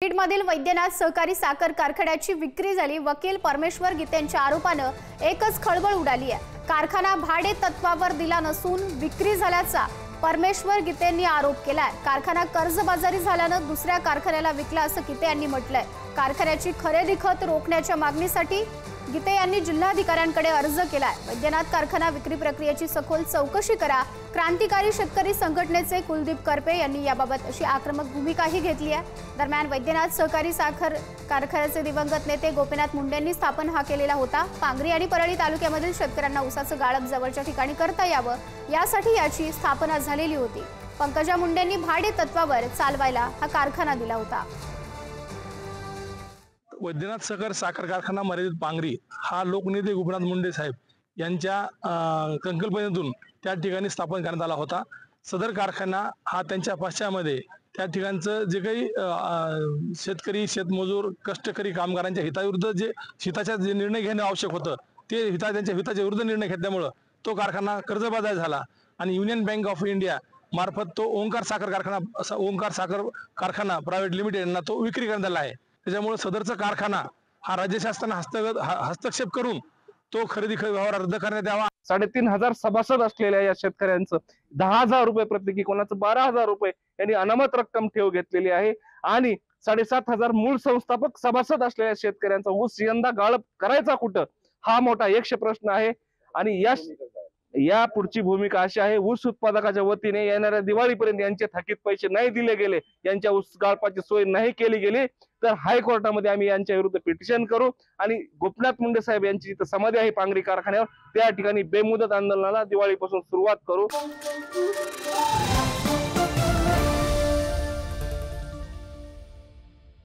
बीडमधील वैद्यनाथ सहकारी साखर कारखान्याची विक्री झाली। वकील परमेश्वर गीतेंच्या आरोपानं एकच खळबळ उडाली आहे। कारखाना भाडे तत्वावर दिला नसून विक्री झाल्याचा परमेश्वर गीतेंनी आरोप केलाय। कारखाना कर्जबाजारी झाल्यानं दुसऱ्या कारखान्याला विकला असं गीते यांनी म्हटलंय। कारखान्याची खरेदी खत रोखण्याच्या मागणीसाठी गीते यांनी जिल्हाधिकाऱ्यांकडे अर्ज केलाय। वैद्यनाथ कारखाना विक्री प्रक्रियेची सखोल चौकशी करा। क्रांतिकारी शेतकरी संघटनेचे कुलदीप करपे यांनी याबाबत अशी आक्रमक भूमिकाही घेतली आहे। दरम्यान वैद्यनाथ सहकारी साखर कारखान्याचे दिवंगत नेते गोपीनाथ मुंडेंनी स्थापन हा केलेला होता। पांगरी आणि परळी तालुक्यामधील शेतकऱ्यांना ऊसाचं गाळप जवळच्या ठिकाणी करता यावं यासाठी याची स्थापना झालेली होती। पंकजा मुंडेंनी भाडे तत्वावर चालवायला हा कारखाना दिला होता। वैद्यनाथ सहकारी साखर कारखाना मर्यादित पांगरी हा लोकनेते गोपीनाथ मुंडे साहेब यांच्या संकल्पनेतून त्या ठिकाणी स्थापन करण्यात आला होता। सदर कारखाना हा त्यांच्या पश्चामध्ये त्या ठिकाणचं जे काही शेतकरी शेतमजूर कष्टकरी कामगारांच्या हिताविरुद्ध जे निर्णय घेणं आवश्यक होतं ते त्यांच्या हिताच्या विरुद्ध निर्णय घेतल्यामुळं तो कारखाना कर्जबाजारी झाला आणि युनियन बँक ऑफ इंडिया मार्फत तो ओंकार साखर कारखाना प्रायव्हेट लिमिटेड यांना तो विक्री करण्यात आला आहे। त्याच्यामुळे सदरचा कारखाना हा राज्य शासनाने हस्तक्षेप करून तो खरेदी व्यवहार रद्द करण्यात यावा। 3,500 सभासद असलेल्या या शेतकऱ्यांचं 10,000 रुपये प्रत्येकी, कोणाचं 12,000 रुपये यांनी अनामत रक्कम ठेव घेतलेली आहे आणि 7,500 मूळ संस्थापक सभासद असलेल्या शेतकऱ्यांचा ऊस यंदा गाळप करायचा कुठं हा मोठा यक्ष प्रश्न आहे। आणि या पुढची भूमिका अशी आहे, ऊस उत्पादकाच्या वतीने येणाऱ्या दिवाळीपर्यंत यांचे थकीत पैसे नाही दिले गेले, यांच्या ऊस गाळपाची सोय नाही केली गेली तर हायकोर्टामध्ये आम्ही यांच्या विरुद्ध पिटिशन करू आणि गोपीनाथ मुंडे साहेब यांची जिथं समाधी आहे पांगरी कारखान्यावर त्या ठिकाणी बेमुदत आंदोलनाला दिवाळीपासून सुरुवात करू।